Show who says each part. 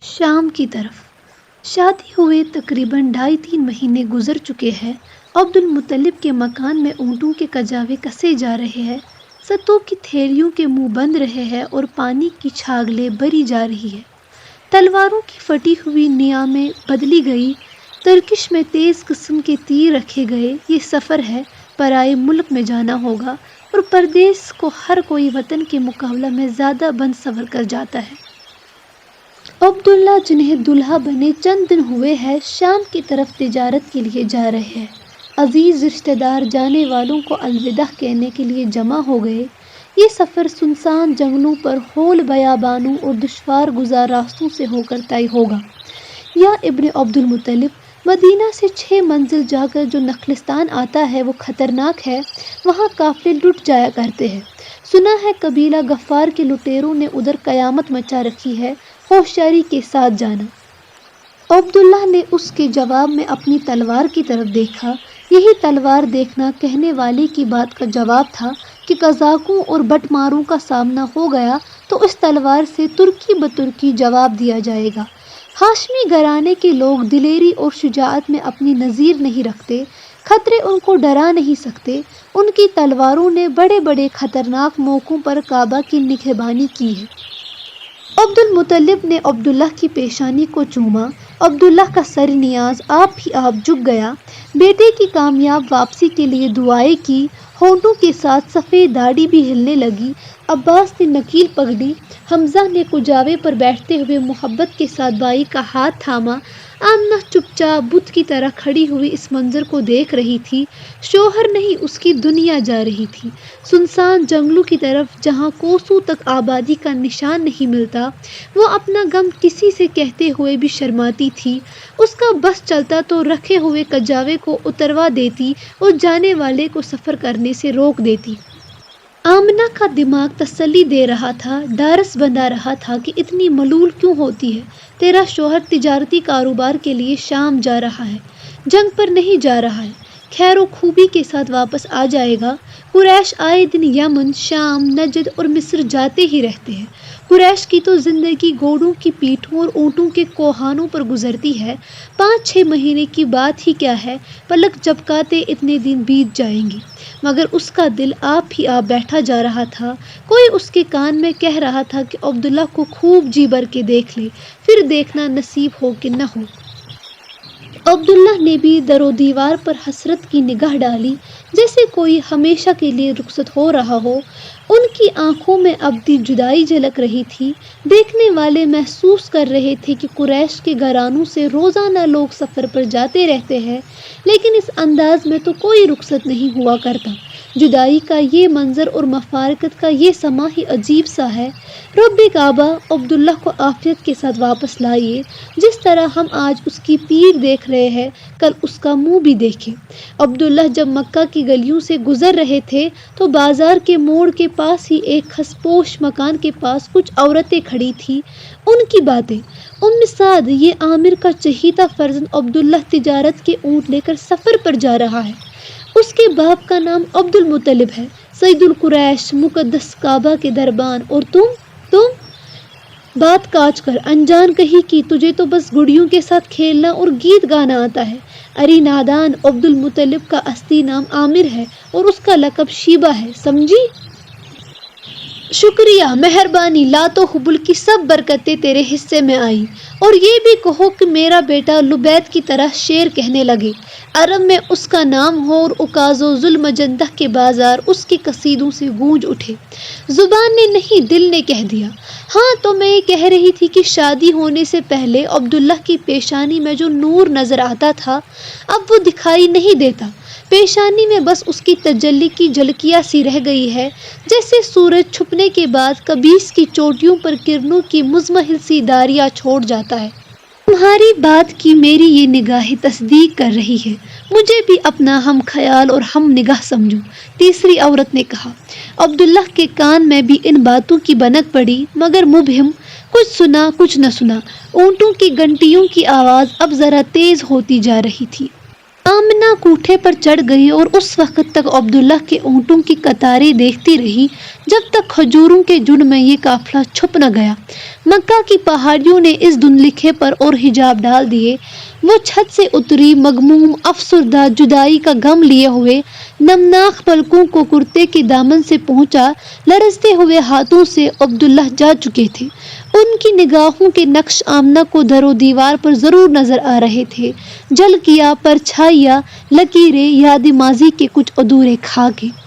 Speaker 1: شام کی طرف شادی ہوئے تقریباً 2.5-3 مہینے گزر چکے ہیں۔ عبد المطلب کے مکان میں اونٹوں کے کجاوے کسے جا رہے ہیں، ستوں کی تھیلیوں کے منہ بند رہے ہیں اور پانی کی چھاگلیں بری جا رہی ہے۔ تلواروں کی پھٹی ہوئی نیامیں بدلی گئی، ترکش میں تیز قسم کے تیر رکھے گئے۔ یہ سفر ہے، پرائے ملک میں جانا ہوگا، اور پردیس کو ہر کوئی وطن کے مقابلہ میں زیادہ بند سنور کر جاتا ہے۔ عبداللہ جنہیں دلہا بنے چند دن ہوئے ہیں، شام کی طرف تجارت کے لیے جا رہے ہیں۔ عزیز رشتہ دار جانے والوں کو الوداع کہنے کے لیے جمع ہو گئے۔ یہ سفر سنسان جنگلوں پر ہول بیابانوں اور دشوار گزار راستوں سے ہو کر طے ہوگا۔ یا ابن عبد المطلب مدینہ سے 6 منزل جا کر جو نخلستان آتا ہے وہ خطرناک ہے، وہاں قافلے لٹ جایا کرتے ہیں۔ سنا ہے قبیلہ غفار کے لٹیروں نے ادھر قیامت مچا رکھی ہے، ہوشیاری کے ساتھ جانا۔ عبداللہ نے اس کے جواب میں اپنی تلوار کی طرف دیکھا۔ یہی تلوار دیکھنا کہنے والے کی بات کا جواب تھا کہ قزاقوں اور بٹ ماروں کا سامنا ہو گیا تو اس تلوار سے ترکی بترکی جواب دیا جائے گا۔ ہاشمی گھرانے کے لوگ دلیری اور شجاعت میں اپنی نظیر نہیں رکھتے، خطرے ان کو ڈرا نہیں سکتے۔ ان کی تلواروں نے بڑے بڑے خطرناک موقعوں پر کعبہ کی نگہبانی کی ہے۔ عبد المطلب نے عبداللہ کی پیشانی کو چوما۔ عبداللہ کا سر نیاز آپ ہی آپ جھک گیا۔ بیٹے کی کامیاب واپسی کے لیے دعائیں کی، ہونٹوں کے ساتھ سفید داڑھی بھی ہلنے لگی۔ عباس نے نکیل پکڑی، حمزہ نے کجاوے پر بیٹھتے ہوئے محبت کے ساتھ بائی کا ہاتھ تھاما۔ آمنہ چپ چاپ بت کی طرح کھڑی ہوئی اس منظر کو دیکھ رہی تھی۔ شوہر نہیں، اس کی دنیا جا رہی تھی، سنسان جنگلوں کی طرف جہاں کوسوں تک آبادی کا نشان نہیں ملتا۔ وہ اپنا غم کسی سے کہتے ہوئے بھی شرماتی تھی۔ اس کا بس چلتا تو رکھے ہوئے کجاوے کو اتروا دیتی اور جانے والے کو سفر کرنے سے روک دیتی۔ آمنہ کا دماغ تسلی دے رہا تھا، ڈھارس بندھا رہا تھا کہ اتنی ملول کیوں ہوتی ہے؟ تیرا شوہر تجارتی کاروبار کے لیے شام جا رہا ہے، جنگ پر نہیں جا رہا ہے، خیر و خوبی کے ساتھ واپس آ جائے گا۔ قریش آئے دن یمن، شام، نجد اور مصر جاتے ہی رہتے ہیں۔ قریش کی تو زندگی گھوڑوں کی پیٹھوں اور اونٹوں کے کوہانوں پر گزرتی ہے۔ 5-6 مہینے کی بات ہی کیا ہے، پلک جھپکاتے اتنے دن بیت جائیں گے۔ مگر اس کا دل آپ ہی آپ بیٹھا جا رہا تھا۔ کوئی اس کے کان میں کہہ رہا تھا کہ عبداللہ کو خوب جی بھر کے دیکھ لے، پھر دیکھنا نصیب ہو کہ نہ ہو۔ عبداللہ نے بھی در و دیوار پر حسرت کی نگاہ ڈالی، جیسے کوئی ہمیشہ کے لیے رخصت ہو رہا ہو۔ ان کی آنکھوں میں ابدی جدائی جھلک رہی تھی۔ دیکھنے والے محسوس کر رہے تھے کہ قریش کے گھرانوں سے روزانہ لوگ سفر پر جاتے رہتے ہیں، لیکن اس انداز میں تو کوئی رخصت نہیں ہوا کرتا۔ جدائی کا یہ منظر اور مفارقت کا یہ سما ہی عجیب سا ہے۔ رب کعبہ عبداللہ کو عافیت کے ساتھ واپس لائے۔ جس طرح ہم آج اس کی پیٹھ دیکھ رہے ہیں، کل اس کا منہ بھی دیکھیں۔ عبداللہ جب مکہ کی گلیوں سے گزر رہے تھے تو بازار کے موڑ کے پاس ہی ایک خس پوش مکان کے پاس کچھ عورتیں کھڑی تھیں۔ ان کی باتیں: سعد، یہ عامر کا چہیتا فرزند عبداللہ تجارت کے اونٹ لے کر سفر پر جا رہا ہے۔ اس کے باپ کا نام عبد المطلب ہے، سید القریش، مقدس کعبہ کے دربان، اور تم بات کاٹ کر انجان کہی کہ تجھے تو بس گڑیوں کے ساتھ کھیلنا اور گیت گانا آتا ہے۔ ارے نادان، عبد المطلب کا اصلی نام عامر ہے اور اس کا لقب شیبہ ہے، سمجھی؟ شکریہ، مہربانی، لات و حبل کی سب برکتیں تیرے حصے میں آئیں۔ اور یہ بھی کہو کہ میرا بیٹا لبید کی طرح شعر کہنے لگے، عرب میں اس کا نام ہو اور عکاظ و ذوالمجنہ کے بازار اس کے قصیدوں سے گونج اٹھے۔ زبان نے نہیں، دل نے کہہ دیا۔ ہاں، تو میں یہ کہہ رہی تھی کہ شادی ہونے سے پہلے عبداللہ کی پیشانی میں جو نور نظر آتا تھا، اب وہ دکھائی نہیں دیتا۔ پیشانی میں بس اس کی تجلی کی جھلکیاں سی رہ گئی ہے، جیسے سورج چھپنے کے بعد کبیس کی چوٹیوں پر کرنوں کی مزمحل سی داریاں چھوڑ جاتا ہے۔ تمہاری بات کی میری یہ نگاہیں تصدیق کر رہی ہے، مجھے بھی اپنا ہم خیال اور ہم نگاہ سمجھو، تیسری عورت نے کہا۔ عبداللہ کے کان میں بھی ان باتوں کی بھنک پڑی، مگر مبہم، کچھ سنا کچھ نہ سنا۔ اونٹوں کی گھنٹیوں کی آواز اب ذرا تیز ہوتی جا رہی تھی۔ آمنہ کوٹھے پر چڑھ گئی اور اس وقت تک عبداللہ کے اونٹوں کی قطاریں دیکھتی رہی جب تک کھجوروں کے جھنڈ میں یہ قافلہ چھپ نہ گیا۔ مکہ کی پہاڑیوں نے اس دھندلکے پر اور حجاب ڈال دیے۔ وہ چھت سے اتری، مغموم، افسردہ، جدائی کا غم لیے ہوئے، نمناک پلکوں کو کرتے کے دامن سے پہنچا۔ لرزتے ہوئے ہاتھوں سے عبداللہ جا چکے تھے۔ ان کی نگاہوں کے نقش آمنہ کو در و دیوار پر ضرور نظر آ رہے تھے، جھلکیاں، پرچھائیاں، لکیریں، یاد ماضی کے کچھ ادھورے خاکے۔